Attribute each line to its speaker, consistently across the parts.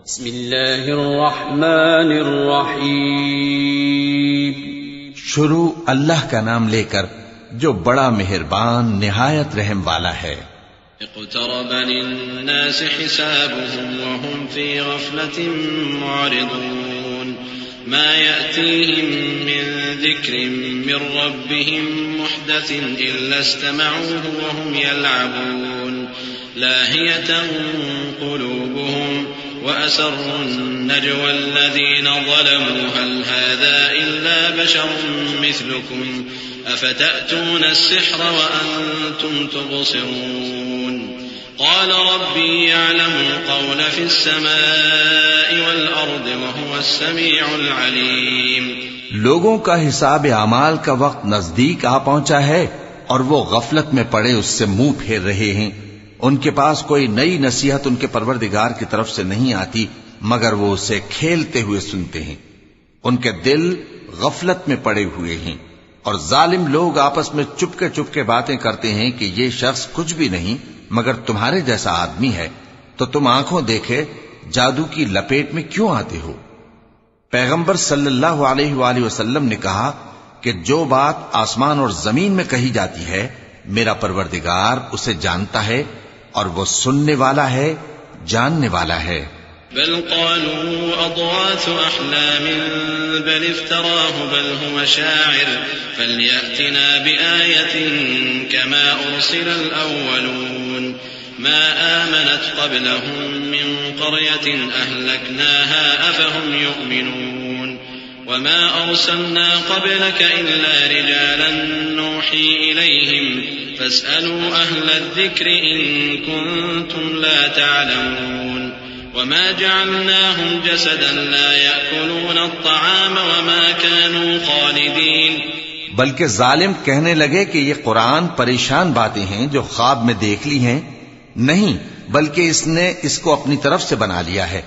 Speaker 1: بسم اللہ الرحمن الرحیم.
Speaker 2: شروع اللہ کا نام لے کر جو بڑا مہربان نہایت رحم والا ہے.
Speaker 3: اقترب للناس حسابهم وهم في غفلة معرضون ما يأتيهم من ذكر من ربهم محدث إلا استمعوه وهم يلعبون لاهية قلوبهم وأسروا النجوى الذين ظلموا هل هذا إلا بشر مثلكم أفتأتون السحر وأنتم تبصرون قال ربي يعلم القول في السماء والأرض وهو السميع العليم.
Speaker 2: لوگوں کا حساب اعمال کا وقت نزدیک آ پہنچا ہے اور وہ غفلت میں پڑے اس سے منہ پھیر رہے ہیں. ان کے پاس کوئی نئی نصیحت ان کے پروردگار کی طرف سے نہیں آتی مگر وہ اسے کھیلتے ہوئے سنتے ہیں. ان کے دل غفلت میں پڑے ہوئے ہیں اور ظالم لوگ آپس میں چپکے چپکے باتیں کرتے ہیں کہ یہ شخص کچھ بھی نہیں مگر تمہارے جیسا آدمی ہے، تو تم آنکھوں دیکھے جادو کی لپیٹ میں کیوں آتے ہو؟ پیغمبر صلی اللہ علیہ وآلہ وسلم نے کہا کہ جو بات آسمان اور زمین میں کہی جاتی ہے میرا پروردگار اسے جانتا ہے اور وہ سننے والا ہے، جاننے والا ہے.
Speaker 3: بل قالوا أضغاث أحلام بل افتراه بل هو شاعر فليأتنا بآية كما أرسل الأولون ما آمنت قبلهم من قرية أهلكناها أفهم يؤمنون وما أرسلنا قبلك إلا رجالا نوحي إليهم فاسألوا أهل الذكر إن كنتم لا تعلمون وما جعلناهم جسدا لا يأكلون الطعام وما كانوا خالدين.
Speaker 2: بلکہ ظالم کہنے لگے کہ یہ قرآن پریشان باتیں ہیں جو خواب میں دیکھ لی ہیں. نہیں بلکہ اس نے اس کو اپنی طرف سے بنا لیا ہے.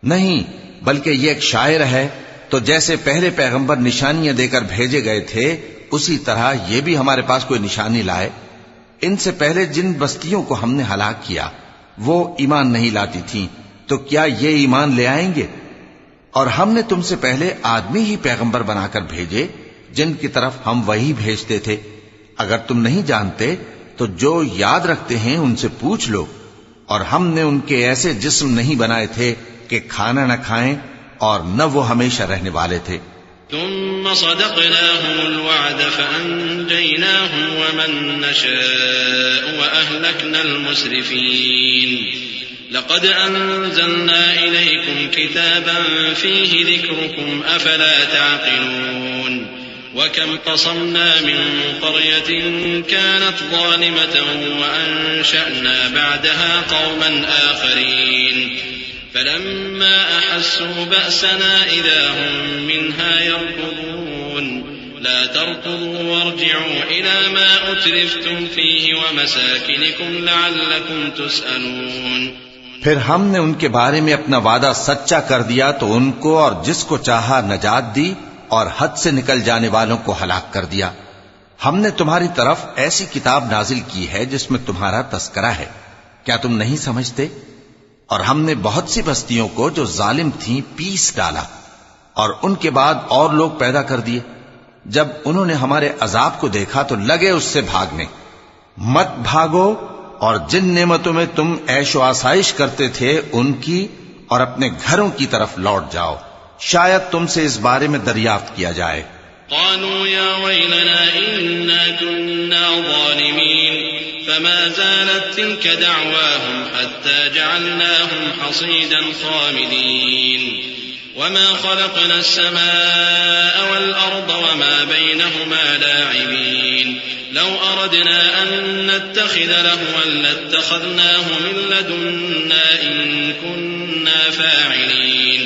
Speaker 2: نہیں بلکہ یہ ایک شاعر ہے. تو جیسے پہلے پیغمبر نشانیاں دے کر بھیجے گئے تھے اسی طرح یہ بھی ہمارے پاس کوئی نشانی لائے. ان سے پہلے جن بستیوں کو ہم نے ہلاک کیا وہ ایمان نہیں لاتی تھیں، تو کیا یہ ایمان لے آئیں گے؟ اور ہم نے تم سے پہلے آدمی ہی پیغمبر بنا کر بھیجے جن کی طرف ہم وہی بھیجتے تھے. اگر تم نہیں جانتے تو جو یاد رکھتے ہیں ان سے پوچھ لو. اور ہم نے ان کے ایسے جسم نہیں بنائے تھے کہ کھانا نہ کھائیں اور نہ وہ ہمیشہ رہنے والے تھے.
Speaker 3: ثم صدقناهم الوعد فأنجيناهم ومن نشاء وأهلكنا المسرفين. لقد أنزلنا إليكم كتابا فيه ذكركم أفلا تعقلون. وكم قصمنا من قرية كانت ظالمة وأنشأنا بعدها قوما آخرين فلما أحسوا بأسنا إذا هم منها يركضون. لا تركضوا وارجعوا إلى ما أترفتم فيه ومساكنكم لعلكم تسألون.
Speaker 2: پھر ہم نے ان کے بارے میں اپنا وعدہ سچا کر دیا تو ان کو اور جس کو چاہا نجات دی اور حد سے نکل جانے والوں کو ہلاک کر دیا. ہم نے تمہاری طرف ایسی کتاب نازل کی ہے جس میں تمہارا تذکرہ ہے، کیا تم نہیں سمجھتے؟ اور ہم نے بہت سی بستیوں کو جو ظالم تھیں پیس ڈالا اور ان کے بعد اور لوگ پیدا کر دیے. جب انہوں نے ہمارے عذاب کو دیکھا تو لگے اس سے بھاگنے. مت بھاگو اور جن نعمتوں میں تم عیش و آسائش کرتے تھے ان کی اور اپنے گھروں کی طرف لوٹ جاؤ، شاید تم سے اس بارے میں دریافت کیا جائے.
Speaker 3: قالوا يا ويلنا إنا كنا ظالمين فما زالت تلك دعواهم حتى جعلناهم حصيدا خامدين. وما خلقنا السماء والأرض وما بينهما لاعبين. لو أردنا أن نتخذ لهوا لاتخذناه من لدنا إن كنا فاعلين.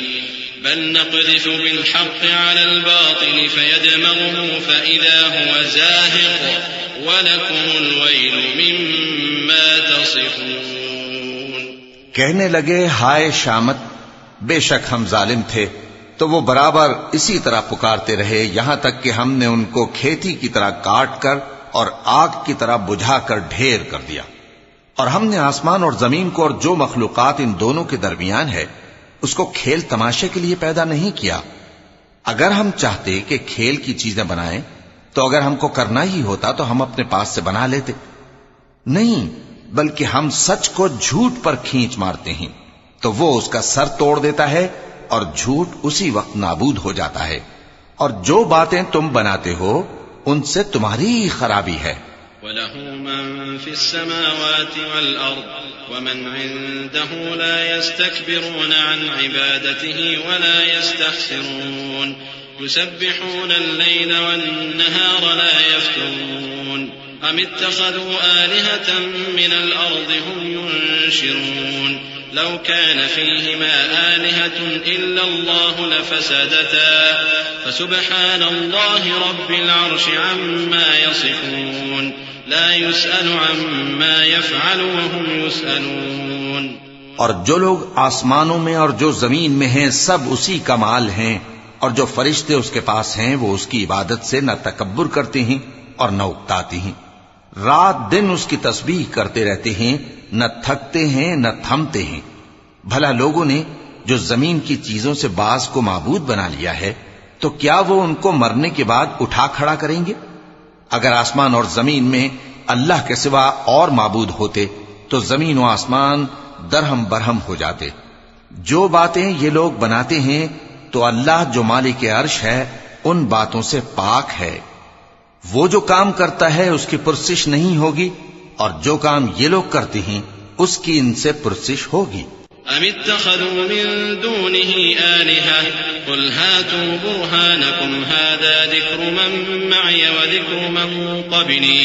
Speaker 3: بل نقذف بالحق على الباطل فيدمغه فإذا هو زاهق وَلَكُمُ الْوَيْلُ مِمَّا تَصِفُونَ.
Speaker 2: کہنے لگے ہائے شامت، بے شک ہم ظالم تھے. تو وہ برابر اسی طرح پکارتے رہے یہاں تک کہ ہم نے ان کو کھیتی کی طرح کاٹ کر اور آگ کی طرح بجھا کر ڈھیر کر دیا. اور ہم نے آسمان اور زمین کو اور جو مخلوقات ان دونوں کے درمیان ہے اس کو کھیل تماشے کے لیے پیدا نہیں کیا۔ اگر ہم چاہتے کہ کھیل کی چیزیں بنائیں تو اگر ہم کو کرنا ہی ہوتا تو ہم اپنے پاس سے بنا لیتے، نہیں بلکہ ہم سچ کو جھوٹ پر کھینچ مارتے ہیں تو وہ اس کا سر توڑ دیتا ہے اور جھوٹ اسی وقت نابود ہو جاتا ہے، اور جو باتیں تم بناتے ہو ان سے تمہاری ہی خرابی ہے۔
Speaker 3: وَلَهُ مَن فِي السَّمَاوَاتِ وَالْأَرْضِ وَمَنْ عِندَهُ لَا يَسْتَكْبِرُونَ عَنْ عِبَادَتِهِ وَلَا يَسْتَحْسِرُونَ يُسَبِّحُونَ اللَّيْلَ وَالنَّهَارَ لَا يَفْتُرُونَ أَمِ اتَّخَذُوا آلِهَةً مِّنَ الْأَرْضِ هُمْ يُنشِرُونَ لَوْ كَانَ فِيهِمَا آلِهَةٌ إِلَّا اللَّهُ لَفَسَدَتَا فَسُبْحَانَ اللَّهِ رَبِّ الْعَرْشِ عَمَّا يَصِفُونَ لا يسأل عما يفعل وهم يسألون۔
Speaker 2: اور جو لوگ آسمانوں میں اور جو زمین میں ہیں سب اسی کا مال ہیں، اور جو فرشتے اس کے پاس ہیں وہ اس کی عبادت سے نہ تکبر کرتے ہیں اور نہ اکتاتے ہیں، رات دن اس کی تسبیح کرتے رہتے ہیں، نہ تھکتے ہیں نہ تھمتے ہیں۔ بھلا لوگوں نے جو زمین کی چیزوں سے بعض کو معبود بنا لیا ہے تو کیا وہ ان کو مرنے کے بعد اٹھا کھڑا کریں گے؟ اگر آسمان اور زمین میں اللہ کے سوا اور معبود ہوتے تو زمین و آسمان درہم برہم ہو جاتے۔ جو باتیں یہ لوگ بناتے ہیں تو اللہ جو مالک عرش ہے ان باتوں سے پاک ہے۔ وہ جو کام کرتا ہے اس کی پرسش نہیں ہوگی، اور جو کام یہ لوگ کرتے ہیں اس کی ان سے پرسش ہوگی۔
Speaker 3: أَمِ اتَّخَذُوا مِن دُونِهِ آلِهَةً قُلْ هَاتُوا بُرْهَانَكُمْ هَٰذَا ذِكْرُ مَن مَّعِيَ وَذِكْرُ مَن قَبْلِي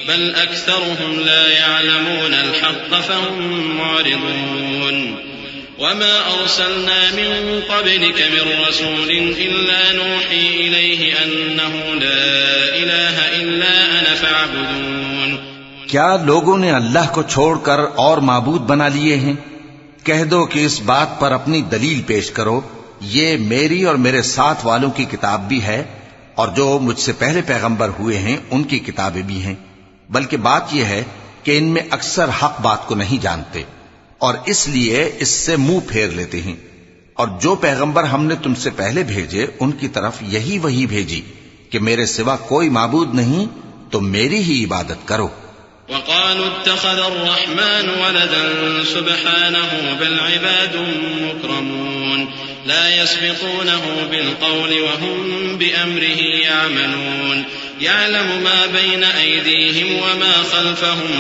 Speaker 3: بَلْ أَكْثَرُهُمْ لَا يَعْلَمُونَ الْحَقَّ فَهُم مُّعْرِضُونَ وَمَا أَرْسَلْنَا مِن قَبْلِكَ مِن رَّسُولٍ إِلَّا نُوحِي إِلَيْهِ أَنَّهُ لَا إِلَٰهَ إِلَّا أَنَا فَاعْبُدُونِ۔
Speaker 2: کیا لوگوں نے اللہ کو چھوڑ کر اور معبود بنا لیے ہیں؟ کہہ دو کہ اس بات پر اپنی دلیل پیش کرو، یہ میری اور میرے ساتھ والوں کی کتاب بھی ہے، اور جو مجھ سے پہلے پیغمبر ہوئے ہیں ان کی کتابیں بھی ہیں، بلکہ بات یہ ہے کہ ان میں اکثر حق بات کو نہیں جانتے اور اس لیے اس سے منہ پھیر لیتے ہیں۔ اور جو پیغمبر ہم نے تم سے پہلے بھیجے ان کی طرف یہی وحی بھیجی کہ میرے سوا کوئی معبود نہیں تو میری ہی عبادت کرو۔
Speaker 3: وقالوا اتخذ الرحمن ولدا سبحانه بل عباد مكرمون لا يسبقونه بالقول وهم بأمره يعملون يعلم ما بين أيديهم وما خلفهم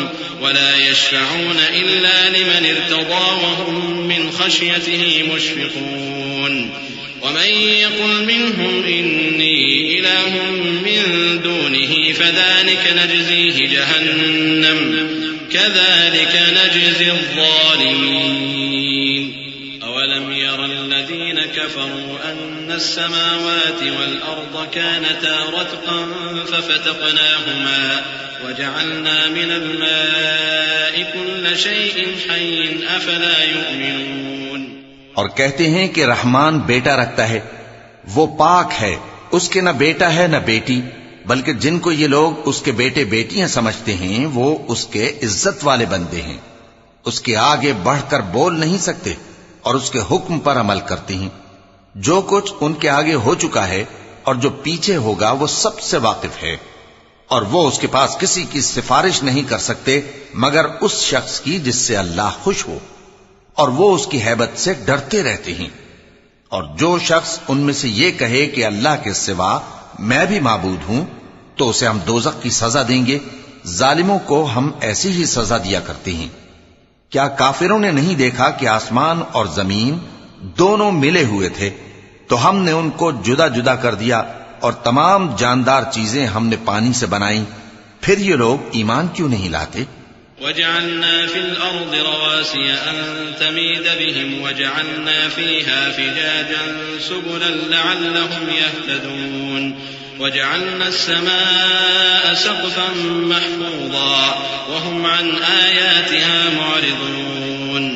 Speaker 3: ولا يشفعون إلا لمن ارتضى وهم من خشيته مشفقون ومن يقل منهم إني إله من دونه فذلك نجزيه جهنم كذلك نجزي الظالمين أولم ير الذين كفروا أن السماوات والأرض كانتا رتقا ففتقناهما وجعلنا من الماء كل شيء حي أفلا يؤمنون۔
Speaker 2: اور کہتے ہیں کہ رحمان بیٹا رکھتا ہے، وہ پاک ہے، اس کے نہ بیٹا ہے نہ بیٹی، بلکہ جن کو یہ لوگ اس کے بیٹے بیٹیاں سمجھتے ہیں وہ اس کے عزت والے بندے ہیں، اس کے آگے بڑھ کر بول نہیں سکتے اور اس کے حکم پر عمل کرتے ہیں۔ جو کچھ ان کے آگے ہو چکا ہے اور جو پیچھے ہوگا وہ سب سے واقف ہے، اور وہ اس کے پاس کسی کی سفارش نہیں کر سکتے مگر اس شخص کی جس سے اللہ خوش ہو، اور وہ اس کی ہیبت سے ڈرتے رہتے ہیں۔ اور جو شخص ان میں سے یہ کہے کہ اللہ کے سوا میں بھی معبود ہوں تو اسے ہم دوزخ کی سزا دیں گے، ظالموں کو ہم ایسی ہی سزا دیا کرتے ہیں۔ کیا کافروں نے نہیں دیکھا کہ آسمان اور زمین دونوں ملے ہوئے تھے تو ہم نے ان کو جدا جدا کر دیا، اور تمام جاندار چیزیں ہم نے پانی سے بنائیں، پھر یہ لوگ ایمان کیوں نہیں لاتے؟
Speaker 3: وجعلنا في الأرض رواسي أن تميد بهم وجعلنا فيها فجاجا سبلا لعلهم يهتدون وجعلنا السماء سقفا محفوظا وهم عن آياتها معرضون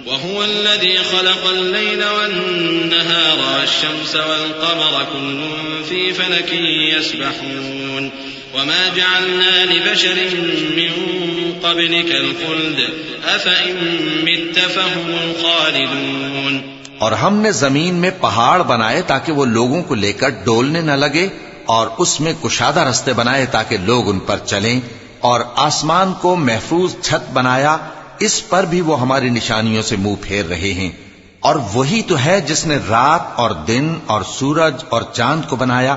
Speaker 3: وهو الذي خلق الليل والنهار والشمس والقمر كل في فلك يسبحون وما جعلنا لبشر من قبلك الخلد أفإن مت فهم الخالدون
Speaker 2: اور ہم نے زمین میں پہاڑ بنائے تاکہ وہ لوگوں کو لے کر ڈولنے نہ لگے، اور اس میں کشادہ رستے بنائے تاکہ لوگ ان پر چلیں، اور آسمان کو محفوظ چھت بنایا، اس پر بھی وہ ہماری نشانیوں سے منہ پھیر رہے ہیں۔ اور وہی تو ہے جس نے رات اور دن اور سورج اور چاند کو بنایا،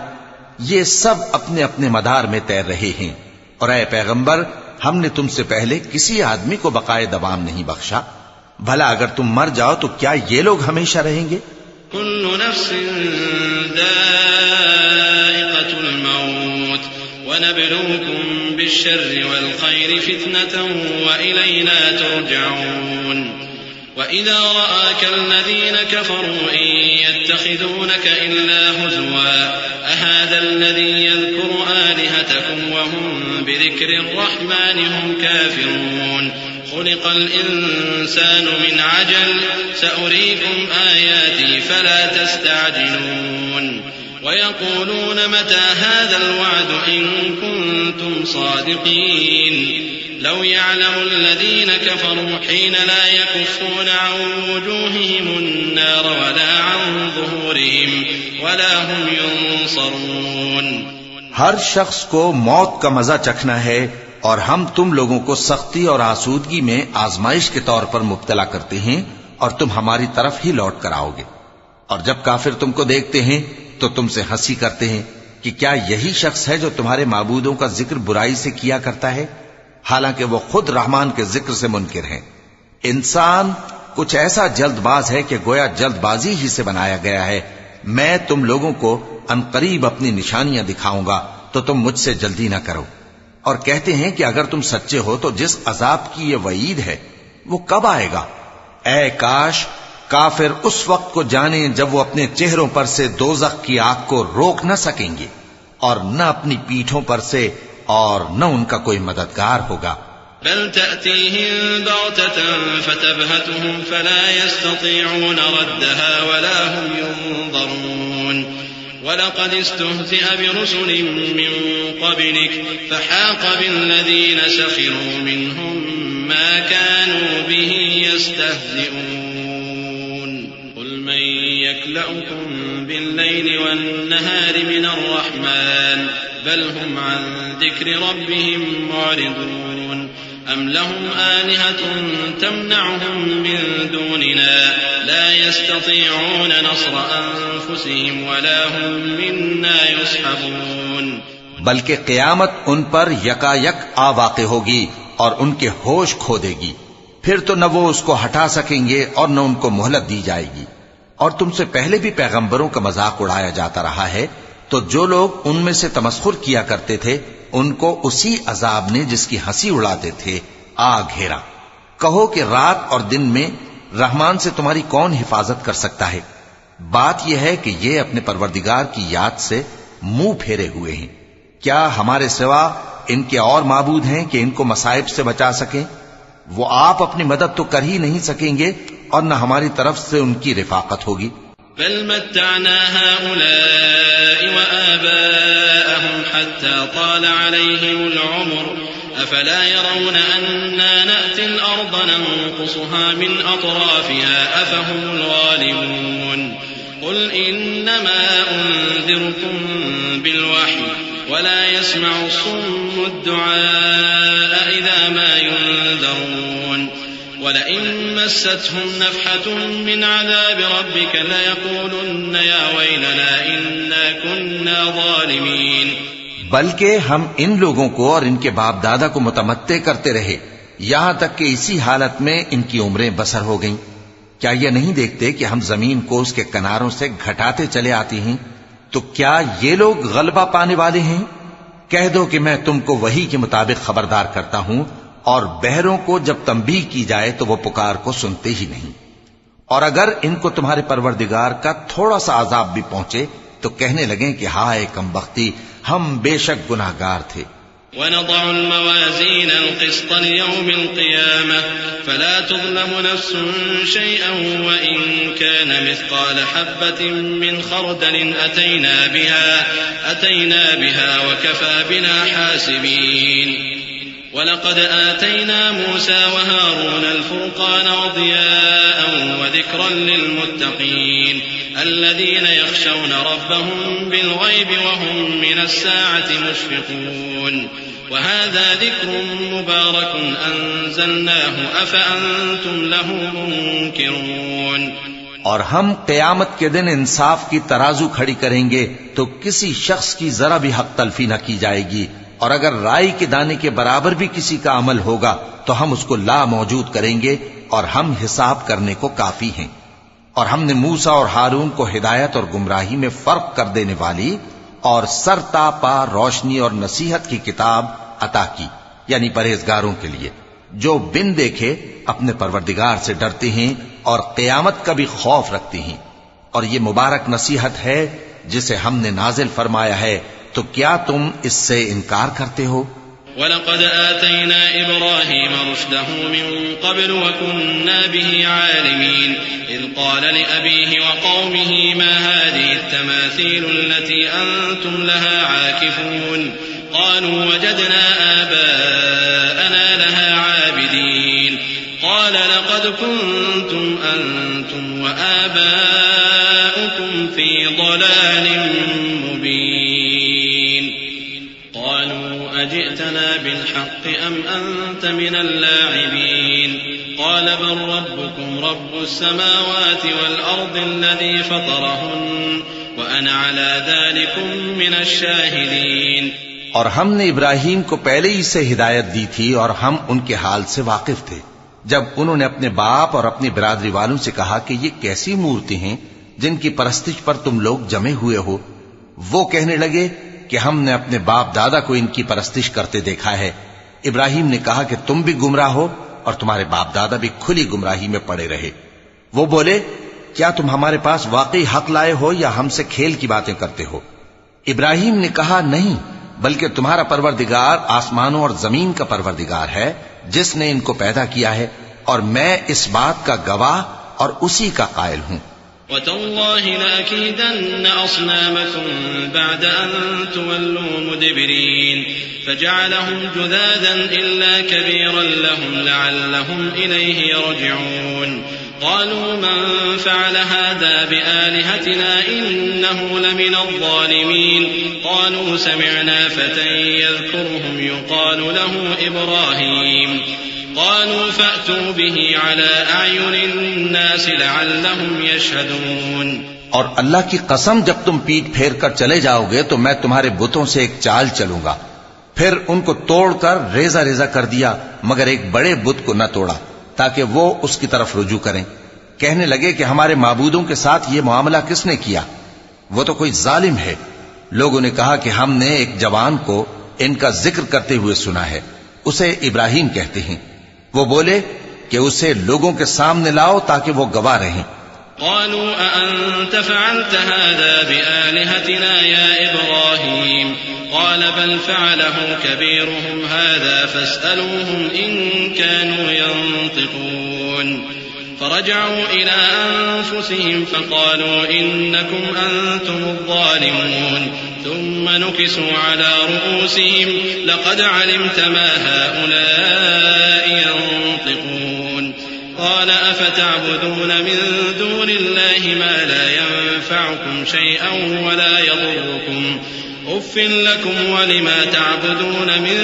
Speaker 2: یہ سب اپنے اپنے مدار میں تیر رہے ہیں۔ اور اے پیغمبر، ہم نے تم سے پہلے کسی آدمی کو بقائے دوام نہیں بخشا، بھلا اگر تم مر جاؤ تو کیا یہ لوگ ہمیشہ رہیں گے؟
Speaker 3: كل نفس ذائقة الموت ونبلوكم بالشر والخير فتنة وإلينا ترجعون وإذا رآك الذين كفروا إن يتخذونك إلا هزوا أهذا الذي يذكر آلهتكم وهم بذكر الرحمن هم كافرون خلق الإنسان من عجل سأريكم آياتي فلا تستعجلون ويقولون متى هذا الوعد إن كنتم صادقين لو يعلم الذين كفروا حين لا يكفون عن وجوههم النار ولا عن ظهورهم ولا هم ينصرون۔
Speaker 2: ہر شخص کو موت کا مزہ چکھنا ہے، اور ہم تم لوگوں کو سختی اور آسودگی میں آزمائش کے طور پر مبتلا کرتے ہیں، اور تم ہماری طرف ہی لوٹ کر آؤ گے۔ اور جب کافر تم کو دیکھتے ہیں تو تم سے ہنسی کرتے ہیں کہ کیا یہی شخص ہے جو تمہارے معبودوں کا ذکر برائی سے کیا کرتا ہے، حالانکہ وہ خود رحمان کے ذکر سے منکر ہیں۔ انسان کچھ ایسا جلد باز ہے کہ گویا جلد بازی ہی سے بنایا گیا ہے۔ میں تم لوگوں کو عنقریب اپنی نشانیاں دکھاؤں گا تو تم مجھ سے جلدی نہ کرو۔ اور کہتے ہیں کہ اگر تم سچے ہو تو جس عذاب کی یہ وعید ہے وہ کب آئے گا؟ اے کاش کافر اس وقت کو جانیں جب وہ اپنے چہروں پر سے دوزخ کی آگ کو روک نہ سکیں گے، اور نہ اپنی پیٹھوں پر سے، اور نہ ان کا کوئی مددگار ہوگا۔
Speaker 3: بل تأتيهم بغتة فتبهتهم فلا يستطيعون ردها ولا هم ينظرون ولقد استهزئ برسل من قبلك فحاق بالذين سخروا منهم ما كانوا به يستهزئون قل من يكلؤكم بالليل والنهار من الرحمن بل هم عن ذكر ربهم معرضون أم لهم آلهة تمنعهم من دوننا لا يستطيعون نصر أنفسهم ولا هم منا يصحبون۔
Speaker 2: بلکہ قیامت ان پر یکا یک آ واقع ہوگی اور ان کے ہوش کھو دے گی، پھر تو نہ وہ اس کو ہٹا سکیں گے اور نہ ان کو مہلت دی جائے گی۔ اور تم سے پہلے بھی پیغمبروں کا مذاق اڑایا جاتا رہا ہے، تو جو لوگ ان میں سے تمسخر کیا کرتے تھے ان کو اسی عذاب نے جس کی ہنسی اڑاتے تھے آ گھیرا۔ کہو کہ رات اور دن میں رحمان سے تمہاری کون حفاظت کر سکتا ہے؟ بات یہ ہے کہ یہ اپنے پروردگار کی یاد سے منہ پھیرے ہوئے ہیں۔ کیا ہمارے سوا ان کے اور معبود ہیں کہ ان کو مصائب سے بچا سکیں؟ وہ آپ اپنی مدد تو کر ہی نہیں سکیں گے، اور نہ ہماری طرف سے ان کی رفاقت ہوگی۔
Speaker 3: بل متعنا هؤلاء وآباءهم حتى طال عليهم العمر أفلا يرون أنا نأتي الأرض ننقصها من أطرافها أفهم الغالبون قل إنما أنذركم بالوحي ولا يسمع الصم الدعاء إذا ما ينذرون ولئن مستهم نفحة من عذاب ربك ليقولن يا ويلنا إنا كنا ظالمين۔
Speaker 2: بلکہ ہم ان لوگوں کو اور ان کے باپ دادا کو متمتع کرتے رہے یہاں تک کہ اسی حالت میں ان کی عمریں بسر ہو گئیں۔ کیا یہ نہیں دیکھتے کہ ہم زمین کو اس کے کناروں سے گھٹاتے چلے آتی ہیں؟ تو کیا یہ لوگ غلبہ پانے والے ہیں؟ کہہ دو کہ میں تم کو وحی کے مطابق خبردار کرتا ہوں، اور بہروں کو جب تنبیہ کی جائے تو وہ پکار کو سنتے ہی نہیں۔ اور اگر ان کو تمہارے پروردگار کا تھوڑا سا عذاب بھی پہنچے تو کہنے لگیں کہ ہائے کم بختی، ہم بے شک گناہگار تھے۔
Speaker 3: وَنَضَعُ الْمَوَازِينَ الْقِسْطَ لِيَوْمِ الْقِيَامَةِ فَلَا تُظْلَمُ نَفْسٌ شَيْئًا وَإِن كَانَ مِثْقَالَ حَبَّةٍ مِّنْ خَرْدَلٍ أَتَيْنَا بِهَا وَكَفَى بِنَا حَاسِبِينَ۔ وَلَقَدْ آتَيْنَا مُوسَى وَهَارُونَ الْفُرْقَانَ وَضِيَاءً وَذِكْرًا لِلْمُتَّقِينَ الَّذِينَ يَخْشَوْنَ رَبَّهُم بِالْغَيْبِ وَهُم مِّنَ السَّاعَةِ مُشْفِقُونَ وَهَذَا ذِكْرٌ مُبَارَكٌ أَنزَلْنَاهُ أَفَأَنتُمْ لَهُ مُنكِرُونَ۔
Speaker 2: اور ہم قیامت کے دن انصاف کی ترازو کھڑی کریں گے تو کسی شخص کی ذرا بھی حق تلفی نہ کی جائے گی، اور اگر رائی کے دانے کے برابر بھی کسی کا عمل ہوگا تو ہم اس کو لا موجود کریں گے، اور ہم حساب کرنے کو کافی ہیں۔ اور ہم نے موسیٰ اور ہارون کو ہدایت اور گمراہی میں فرق کر دینے والی اور سر تا پا روشنی اور نصیحت کی کتاب عطا کی، یعنی پرہیزگاروں کے لیے جو بن دیکھے اپنے پروردگار سے ڈرتے ہیں اور قیامت کا بھی خوف رکھتے ہیں۔ اور یہ مبارک نصیحت ہے جسے ہم نے نازل فرمایا ہے، تو کیا تم اس سے انکار کرتے ہو؟
Speaker 3: وَلَقَدْ آتَيْنَا إِبْرَاهِيمَ رُشْدَهُ مِن قَبْلُ وَكُنَّا بِهِ عَالِمِينَ إِذْ قَالَ لِأَبِيهِ وَقَوْمِهِ مَا هَٰذِهِ التَّمَاثِيلُ الَّتِي أَنتُمْ لَهَا عَاكِفُونَ قَالُوا وَجَدْنَا آبَاءَنَا لَهَا عَابِدِينَ قَالَ لَقَدْ كُنتُمْ أَنتُمْ وَآبَاؤُكُمْ فِي ضَلَالٍ مُّبِينٍ قالوا أجئتنا بالحق أم أنت من اللاعبين قال بل ربكم رب السماوات والأرض الذي فطرهن وأنا على ذلك من الشاهدين۔
Speaker 2: اور ہم نے ابراہیم کو پہلے ہی سے ہدایت دی تھی اور ہم ان کے حال سے واقف تھے جب انہوں نے اپنے باپ اور اپنی برادری والوں سے کہا کہ یہ کیسی مورتی ہیں جن کی پرستش پر تم لوگ جمے ہوئے ہو۔ وہ کہنے لگے کہ ہم نے اپنے باپ دادا کو ان کی پرستش کرتے دیکھا ہے۔ ابراہیم نے کہا کہ تم بھی گمراہ ہو اور تمہارے باپ دادا بھی کھلی گمراہی میں پڑے رہے۔ وہ بولے کیا تم ہمارے پاس واقعی حق لائے ہو یا ہم سے کھیل کی باتیں کرتے ہو؟ ابراہیم نے کہا نہیں، بلکہ تمہارا پروردگار آسمانوں اور زمین کا پروردگار ہے جس نے ان کو پیدا کیا ہے، اور میں اس بات کا گواہ اور اسی کا قائل ہوں۔
Speaker 3: وَتَاللَّهِ لَأَكِيدَنَّ أَصْنَامَكُمْ بَعْدَ أَن تُوَلُّوا مُدْبِرِينَ فَجَعَلَهُمْ جُذَاذًا إِلَّا كَبِيرًا لَهُمْ لَعَلَّهُمْ إِلَيْهِ يَرْجِعُونَ قَالُوا مَنْ فَعَلَ هَذَا بِآلِهَتِنَا إِنَّهُ لَمِنَ الظَّالِمِينَ قَالُوا سَمِعْنَا فَتًى يَذْكُرُهُمْ يُقَالُ لَهُ إِبْرَاهِيمُ قالوا فأتوا به على أعين الناس لعلهم يشهدون۔
Speaker 2: اور اللہ کی قسم جب تم پیٹ پھیر کر چلے جاؤ گے تو میں تمہارے بتوں سے ایک چال چلوں گا۔ پھر ان کو توڑ کر ریزہ ریزہ کر دیا مگر ایک بڑے بت کو نہ توڑا تاکہ وہ اس کی طرف رجوع کریں۔ کہنے لگے کہ ہمارے معبودوں کے ساتھ یہ معاملہ کس نے کیا؟ وہ تو کوئی ظالم ہے۔ لوگوں نے کہا کہ ہم نے ایک جوان کو ان کا ذکر کرتے ہوئے سنا ہے، اسے ابراہیم کہتے ہیں۔ وہ بولے کہ اسے لوگوں کے سامنے لاؤ تاکہ وہ گواہ رہیں۔
Speaker 3: قالوا أأنت فعلت هذا بآلهتنا يا إبراهيم قال بل فعله كبيرهم هذا فاسألوهم إن كانوا ينطقون فرجعوا إلى أنفسهم فقالوا إنكم أنتم الظالمون ثم نكسوا على رؤوسهم لقد علمت ما هؤلاء ينطقون قال أفتعبدون من دون الله ما لا ينفعكم شيئا ولا يضركم أف لكم ولما تعبدون من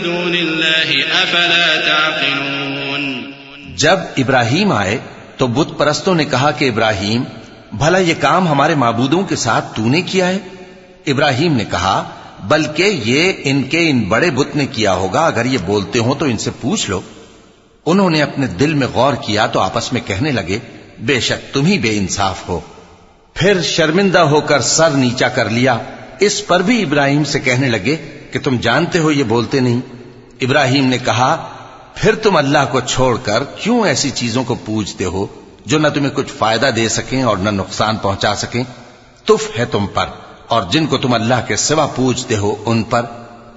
Speaker 3: دون الله أفلا تعقلون۔
Speaker 2: جب ابراہیم آئے تو بت پرستوں نے کہا کہ ابراہیم بھلا یہ کام ہمارے معبودوں کے ساتھ تو نے کیا ہے؟ ابراہیم نے کہا بلکہ یہ ان کے ان بڑے بت نے کیا ہوگا، اگر یہ بولتے ہوں تو ان سے پوچھ لو۔ انہوں نے اپنے دل میں غور کیا تو آپس میں کہنے لگے بے شک تم ہی بے انصاف ہو۔ پھر شرمندہ ہو کر سر نیچا کر لیا۔ اس پر بھی ابراہیم سے کہنے لگے کہ تم جانتے ہو یہ بولتے نہیں۔ ابراہیم نے کہا پھر تم اللہ کو چھوڑ کر کیوں ایسی چیزوں کو پوجتے ہو جو نہ تمہیں کچھ فائدہ دے سکیں اور نہ نقصان پہنچا سکیں؟ تف ہے تم پر اور جن کو تم اللہ کے سوا پوجتے ہو ان پر،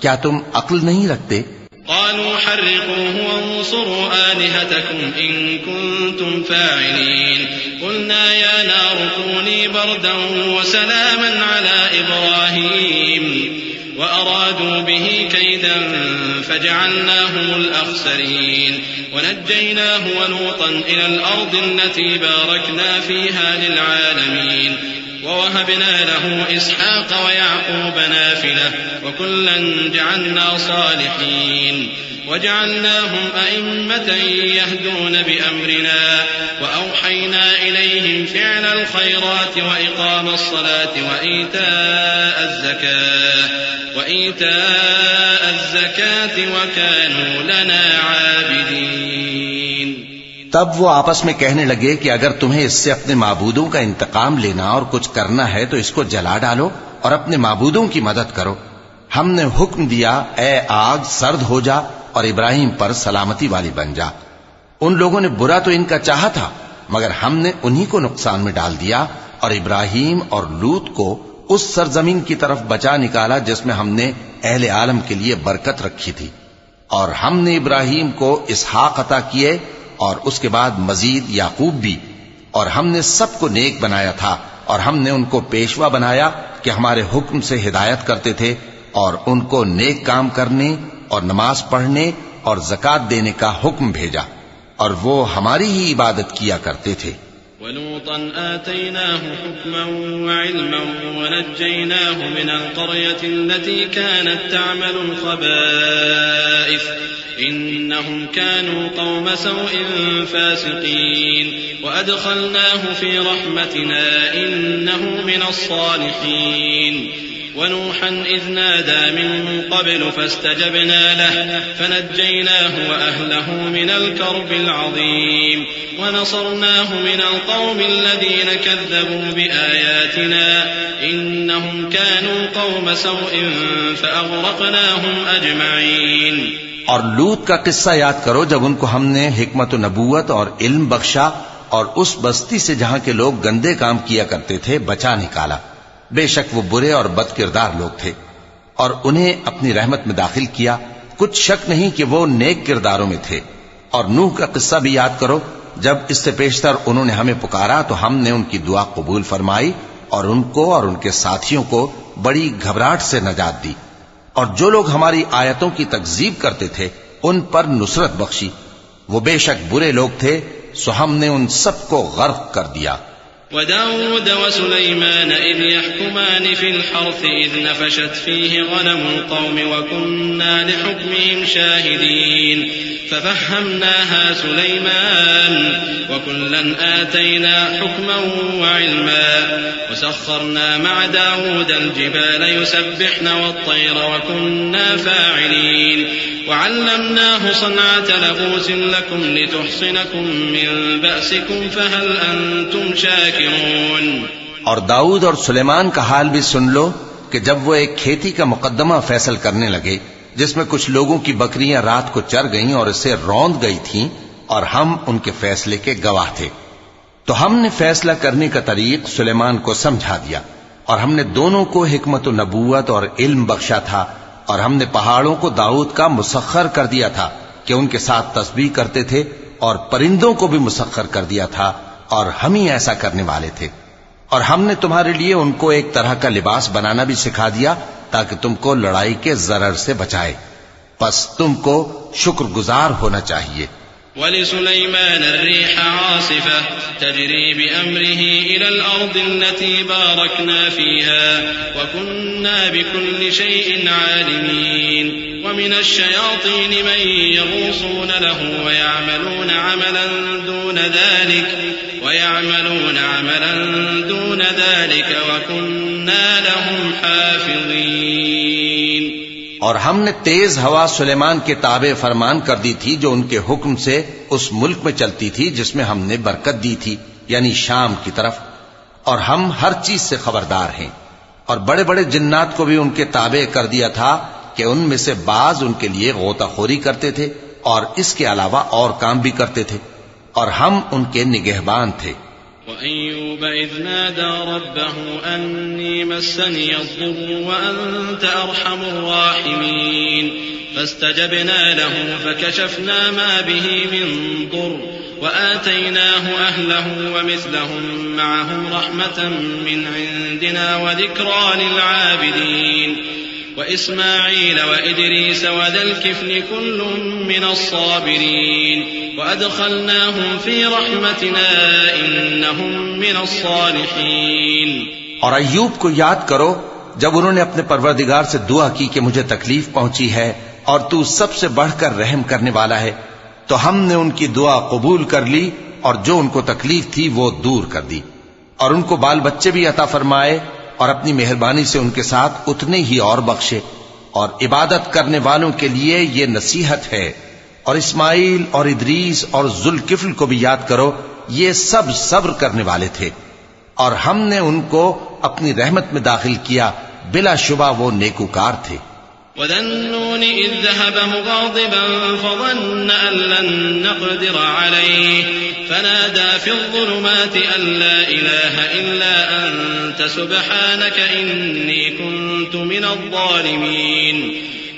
Speaker 2: کیا تم عقل نہیں رکھتے؟
Speaker 3: قالوا حرقوه وانصروا آلهتكم إن كنتم فاعلين قلنا يا نار كوني بردا وسلاما على إبراهيم وأرادوا به كيدا فجعلناهم الأخسرين ونجيناه ولوطا إلى الأرض التي باركنا فيها للعالمين ووهبنا له إسحاق ويعقوب نافلة وكلا جعلنا صالحين وجعلناهم أئمة يهدون بأمرنا وأوحينا إليهم فعل الخيرات وإقام الصلاة وإيتاء الزكاة وكانوا لنا عابدين.
Speaker 2: تب وہ آپس میں کہنے لگے کہ اگر تمہیں اس سے اپنے معبودوں کا انتقام لینا اور کچھ کرنا ہے تو اس کو جلا ڈالو اور اپنے معبودوں کی مدد کرو. ہم نے حکم دیا اے آگ سرد ہو جا اور ابراہیم پر سلامتی والی بن جا. ان لوگوں نے برا تو ان کا چاہا تھا مگر ہم نے انہی کو نقصان میں ڈال دیا اور ابراہیم اور لوط کو اس سرزمین کی طرف بچا نکالا جس میں ہم نے اہل عالم کے لیے برکت رکھی تھی. اور ہم نے ابراہیم کو اسحاق عطا کیے اور اس کے بعد مزید یعقوب بھی. اور ہم نے سب کو نیک بنایا تھا اور ہم نے ان کو پیشوا بنایا کہ ہمارے حکم سے ہدایت کرتے تھے اور ان کو نیک کام کرنے اور نماز پڑھنے اور زکات دینے کا حکم بھیجا اور وہ ہماری ہی عبادت کیا کرتے تھے.
Speaker 3: ولوطا آتيناه حكما وعلما ونجيناه من القرية التي كانت تعمل الخبائث إنهم كانوا قوم سوء فاسقين وأدخلناه في رحمتنا إنه من الصالحين. ونوحا إذ نادى من قبل فاستجبنا له فنجيناه وأهله من الكرب العظيم ونصرناه من القوم الذين كذبوا بآياتنا إنهم كانوا قوم سوء فأغرقناهم أجمعين.
Speaker 2: اور لوط کا قصہ یاد کرو جب ان کو ہم نے حکمت و نبوت اور علم بخشا اور اس بستی سے جہاں کے لوگ گندے کام کیا کرتے تھے بچا نکالا. بے شک وہ برے اور بد کردار لوگ تھے اور انہیں اپنی رحمت میں داخل کیا. کچھ شک نہیں کہ وہ نیک کرداروں میں تھے. اور نوح کا قصہ بھی یاد کرو جب اس سے پیشتر انہوں نے ہمیں پکارا تو ہم نے ان کی دعا قبول فرمائی اور ان کو اور ان کے ساتھیوں کو بڑی گھبراہٹ سے نجات دی. اور جو لوگ ہماری آیتوں کی تکذیب کرتے تھے ان پر نصرت بخشی. وہ بے شک برے لوگ تھے سو ہم نے ان سب کو غرق کر دیا.
Speaker 3: وداود وسليمان إذ يحكمان في الحرث إذ نفشت فيه غنم القوم وكنا لحكمهم شاهدين ففهمناها سليمان وكلا آتينا حكما وعلما وسخرنا مع داود الجبال يسبحن والطير وكنا فاعلين وعلمناه صنعة لبوس لكم لتحصنكم من بأسكم فهل أنتم شاكرون.
Speaker 2: اور داؤد اور سلیمان کا حال بھی سن لو کہ جب وہ ایک کھیتی کا مقدمہ فیصل کرنے لگے جس میں کچھ لوگوں کی بکریاں رات کو چر گئیں اور اسے روند گئی تھیں اور ہم ان کے فیصلے کے گواہ تھے تو ہم نے فیصلہ کرنے کا طریق سلیمان کو سمجھا دیا. اور ہم نے دونوں کو حکمت و نبوت اور علم بخشا تھا اور ہم نے پہاڑوں کو داؤد کا مسخر کر دیا تھا کہ ان کے ساتھ تسبیح کرتے تھے اور پرندوں کو بھی مسخر کر دیا تھا اور ہم ہی ایسا کرنے والے تھے. اور ہم نے تمہارے لیے ان کو ایک طرح کا لباس بنانا بھی سکھا دیا تاکہ تم کو لڑائی کے ضرر سے بچائے. پس تم کو شکر گزار ہونا چاہیے.
Speaker 3: ولسليمان الريح عاصفة تجري بأمره إلى الأرض التي باركنا فيها وكنا بكل شيء عالمين. ومن الشياطين من يغوصون له ويعملون عملا دون ذلك وكنا لهم حافظين.
Speaker 2: اور ہم نے تیز ہوا سلیمان کے تابع فرمان کر دی تھی جو ان کے حکم سے اس ملک میں چلتی تھی جس میں ہم نے برکت دی تھی یعنی شام کی طرف. اور ہم ہر چیز سے خبردار ہیں. اور بڑے بڑے جنات کو بھی ان کے تابع کر دیا تھا کہ ان میں سے بعض ان کے لیے غوطہ خوری کرتے تھے اور اس کے علاوہ اور کام بھی کرتے تھے اور ہم ان کے نگہبان تھے.
Speaker 3: وأيوب إذ نادى ربه أني مسني الضر وأنت أرحم الراحمين فاستجبنا له فكشفنا ما به من ضر وآتيناه أهله ومثلهم معهم رحمة من عندنا وذكرى للعابدين. وإسماعيل وإدريس وذا الكفل كل من الصابرين وأدخلناهم في رحمتنا إنهم من الصالحين.
Speaker 2: اور ایوب کو یاد کرو جب انہوں نے اپنے پروردگار سے دعا کی کہ مجھے تکلیف پہنچی ہے اور تو سب سے بڑھ کر رحم کرنے والا ہے، تو ہم نے ان کی دعا قبول کر لی اور جو ان کو تکلیف تھی وہ دور کر دی، اور ان کو بال بچے بھی عطا فرمائے اور اپنی مہربانی سے ان کے ساتھ اتنے ہی اور بخشے. اور عبادت کرنے والوں کے لیے یہ نصیحت ہے. اور اسماعیل اور ادریس اور ذوالکفل کو بھی یاد کرو، یہ سب صبر کرنے والے تھے اور ہم نے ان کو اپنی رحمت میں داخل کیا، بلا شبہ وہ نیکوکار تھے.
Speaker 3: وذا النون إذ ذهب مغاضبا فظن أن لن نقدر عليه فنادى في الظلمات أن لا إله إلا أنت سبحانك إني كنت من الظالمين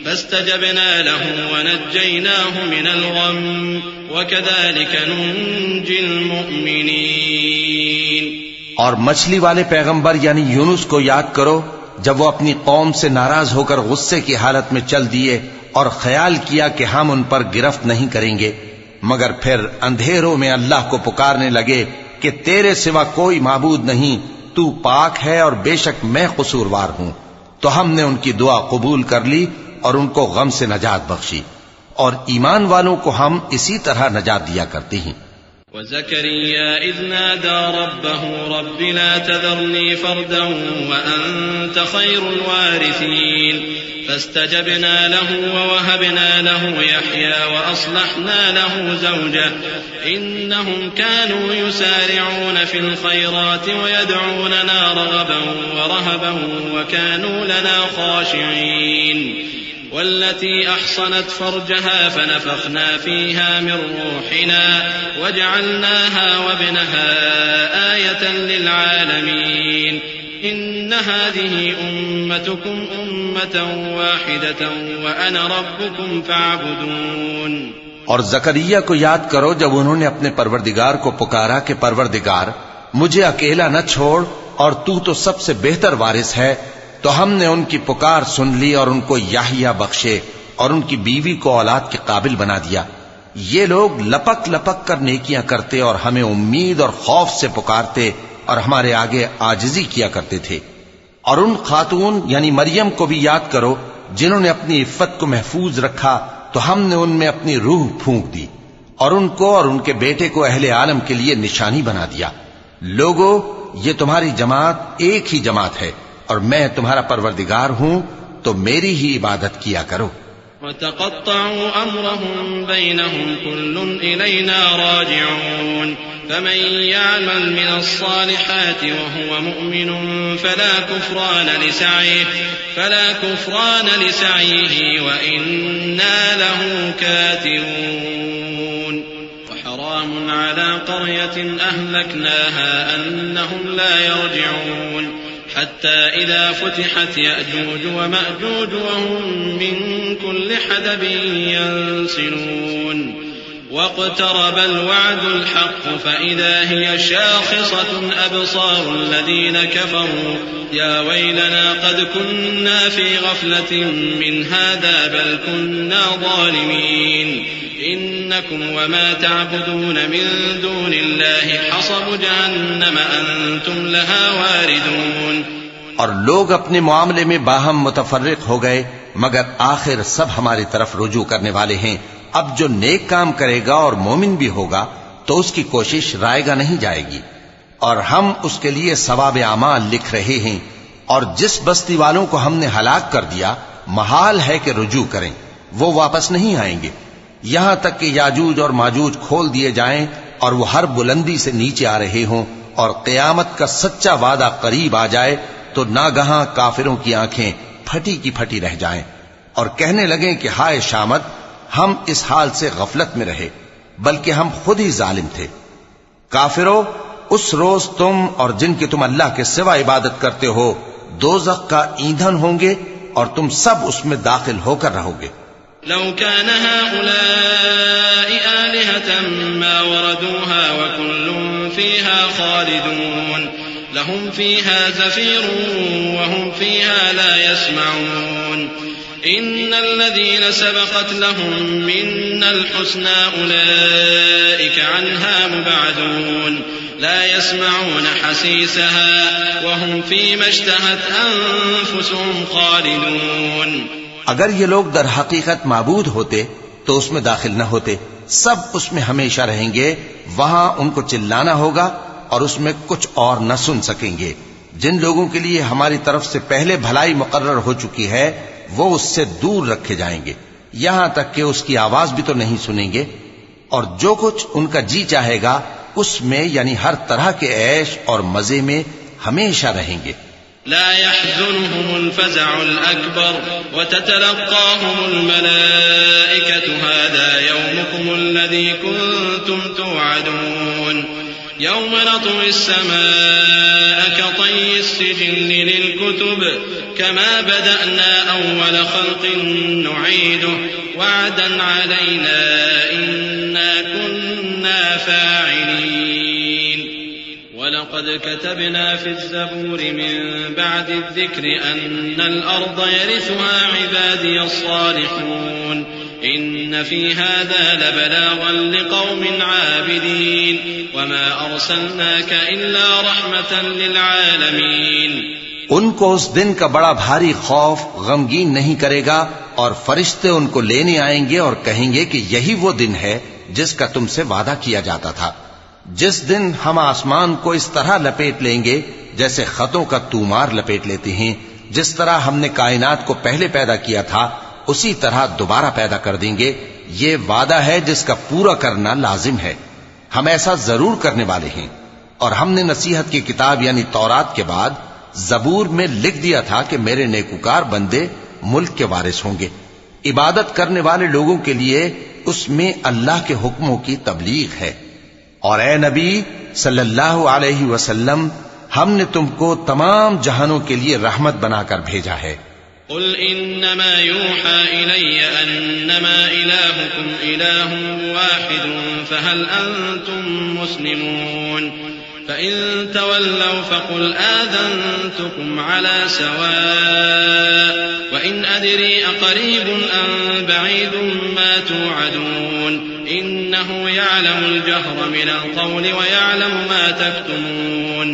Speaker 3: فاستجبنا له ونجيناه من الغم وكذلك ننجي المؤمنين.
Speaker 2: اور مچھلی والے پیغمبر یعنی یونس کو یاد کرو جب وہ اپنی قوم سے ناراض ہو کر غصے کی حالت میں چل دیے اور خیال کیا کہ ہم ان پر گرفت نہیں کریں گے، مگر پھر اندھیروں میں اللہ کو پکارنے لگے کہ تیرے سوا کوئی معبود نہیں، تو پاک ہے اور بے شک میں قصوروار ہوں. تو ہم نے ان کی دعا قبول کر لی اور ان کو غم سے نجات بخشی، اور ایمان والوں کو ہم اسی طرح نجات دیا کرتے ہیں.
Speaker 3: وزكريا إذ نادى ربه رب لا تذرني فردا وأنت خير الوارثين فاستجبنا له ووهبنا له يحيى وأصلحنا له زوجه إنهم كانوا يسارعون في الخيرات ويدعوننا رغبا ورهبا وكانوا لنا خاشعين. والتي أحصنت فرجها فنفخنا فيها من روحنا وجعلناها وابنها آية للعالمين إن هذه أمتكم أمة واحدة وأنا ربكم فاعبدون.
Speaker 2: اور زکریا کو یاد کرو جب انہوں نے اپنے پروردگار کو پکارا کہ پروردگار مجھے اکیلا نہ چھوڑ اور تو سب سے بہتر وارث ہے، تو ہم نے ان کی پکار سن لی اور ان کو یحییٰ بخشے اور ان کی بیوی کو اولاد کے قابل بنا دیا. یہ لوگ لپک لپک کر نیکیاں کرتے اور ہمیں امید اور خوف سے پکارتے اور ہمارے آگے عاجزی کیا کرتے تھے. اور ان خاتون یعنی مریم کو بھی یاد کرو جنہوں نے اپنی عفت کو محفوظ رکھا، تو ہم نے ان میں اپنی روح پھونک دی اور ان کو اور ان کے بیٹے کو اہل عالم کے لیے نشانی بنا دیا. لوگو، یہ تمہاری جماعت ایک ہی جماعت ہے اور میں تمہارا پروردگار ہوں، تو میری ہی عبادت کیا کرو.
Speaker 3: وتقطعوا أمرهم بينهم كل إلينا راجعون فمن يعمل من الصالحات وهو مؤمن فلا كفران لسعيه وإنا له كاتبون. وحرام على قرية أهلكناها أنهم لا يرجعون حتى إذا فتحت يأجوج ومأجوج وهم من كل حدب ينسلون. واقترب الوعد الحق فإذا هي شاخصة أبصار الذين كفروا يا ويلنا قد كنا في غفلة من هذا بل كنا ظالمين إنكم وما تعبدون من دون الله حصب جهنم أنتم لها واردون.
Speaker 2: اور لوگ اپنے معاملے میں باہم متفرق ہو گئے، مگر آخر سب ہماری طرف رجوع کرنے والے ہیں. اب جو نیک کام کرے گا اور مومن بھی ہوگا تو اس کی کوشش رائے گا نہیں جائے گی، اور ہم اس کے لیے ثواب اعمال لکھ رہے ہیں. اور جس بستی والوں کو ہم نے ہلاک کر دیا محال ہے کہ رجوع کریں، وہ واپس نہیں آئیں گے یہاں تک کہ یاجوج اور ماجوج کھول دیے جائیں اور وہ ہر بلندی سے نیچے آ رہے ہوں اور قیامت کا سچا وعدہ قریب آ جائے تو ناگہاں کافروں کی آنکھیں پھٹی کی پھٹی رہ جائیں اور کہنے لگیں کہ ہائے شامت، ہم اس حال سے غفلت میں رہے بلکہ ہم خود ہی ظالم تھے. کافرو، اس روز تم اور جن کی تم اللہ کے سوا عبادت کرتے ہو دوزخ کا ایندھن ہوں گے اور تم سب اس میں داخل ہو کر رہو گے.
Speaker 3: لو كان هؤلاء آلهة ما وردوها وكل فيها خالدون لهم فيها زفير وهم فيها لا يسمعون. إن الذين سبقت لهم منا الحسنى أولئك عنها مبعدون لا يسمعون حسيسها وهم فيما اشتهت أنفسهم خالدون.
Speaker 2: اگر یہ لوگ در حقیقت معبود ہوتے تو اس میں داخل نہ ہوتے. سب اس میں ہمیشہ رہیں گے. وہاں ان کو چلانا ہوگا اور اس میں کچھ اور نہ سن سکیں گے. جن لوگوں کے لیے ہماری طرف سے پہلے بھلائی مقرر ہو چکی ہے وہ اس سے دور رکھے جائیں گے، یہاں تک کہ اس کی آواز بھی تو نہیں سنیں گے. اور جو کچھ ان کا جی چاہے گا اس میں یعنی ہر طرح کے عیش اور مزے میں ہمیشہ رہیں گے.
Speaker 3: لا يحزنهم الفزع الأكبر وتتلقاهم الملائكة هذا يومكم الذي كنتم توعدون يوم نطوي السماء كطي السجل للكتب كما بدأنا أول خلق نعيده وعدا علينا إنا كنا فاعلين. ولقد كتبنا في الزبور من بعد الذكر أن الأرض يرثها عبادي الصالحون إن في هذا لبلاغا لقوم عابدين وما أرسلناك إلا رحمة للعالمين.
Speaker 2: ان کو اس دن کا بڑا بھاری خوف غمگین نہیں کرے گا اور فرشتے ان کو لینے آئیں گے اور کہیں گے کہ یہی وہ دن ہے جس کا تم سے وعدہ کیا جاتا تھا، جس دن ہم آسمان کو اس طرح لپیٹ لیں گے جیسے خطوں کا تومار لپیٹ لیتے ہیں. جس طرح ہم نے کائنات کو پہلے پیدا کیا تھا اسی طرح دوبارہ پیدا کر دیں گے. یہ وعدہ ہے جس کا پورا کرنا لازم ہے. ہم ایسا ضرور کرنے والے ہیں. اور ہم نے نصیحت کی کتاب یعنی تورات کے بعد زبور میں لکھ دیا تھا کہ میرے نیکوکار بندے ملک کے وارث ہوں گے. عبادت کرنے والے لوگوں کے لیے اس میں اللہ کے حکموں کی تبلیغ ہے. اور اے نبی صلی اللہ علیہ وسلم ہم نے تم کو تمام جہانوں کے لیے رحمت بنا کر بھیجا ہے.
Speaker 3: قل انما يوحى الي انما الهكم اله واحد فهل انتم مسلمون فان تولوا فقل آذنتكم على سواء وان ادري اقريب ام بعيد ما توعدون انه يعلم الجهر من القول ويعلم ما تكتمون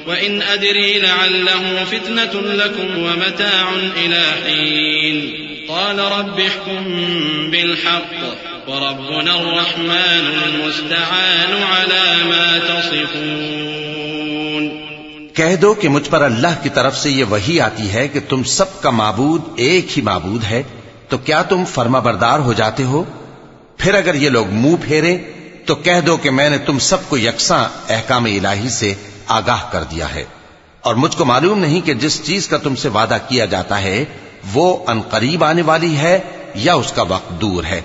Speaker 3: وإن أدري لعله فتنة لكم ومتاع إلى حين قال رب احكم بالحق وربنا الرحمن المستعان على ما تصفون.
Speaker 2: کہہ دو کہ مجھ پر اللہ کی طرف سے یہ وحی آتی ہے کہ تم سب کا معبود ایک ہی معبود ہے، تو کیا تم فرما بردار ہو جاتے ہو؟ پھر اگر یہ لوگ منہ پھیریں تو کہہ دو کہ میں نے تم سب کو یکساں احکام الہی سے آگاہ کر دیا ہے. اور مجھ کو معلوم نہیں کہ جس چیز کا تم سے وعدہ کیا جاتا ہے وہ ان قریب آنے والی ہے یا اس کا وقت دور ہے.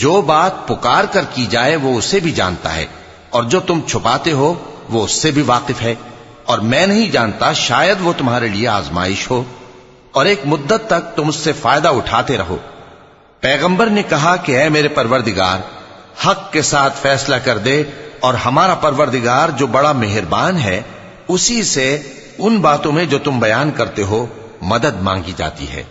Speaker 2: جو بات پکار کر کی جائے وہ اسے بھی جانتا ہے اور جو تم چھپاتے ہو وہ اس سے بھی واقف ہے. اور میں نہیں جانتا، شاید وہ تمہارے لیے آزمائش ہو اور ایک مدت تک تم اس سے فائدہ اٹھاتے رہو. پیغمبر نے کہا کہ اے میرے پروردگار حق کے ساتھ فیصلہ کر دے، اور ہمارا پروردگار جو بڑا مہربان ہے اسی سے ان باتوں میں جو تم بیان کرتے ہو مدد مانگی جاتی ہے.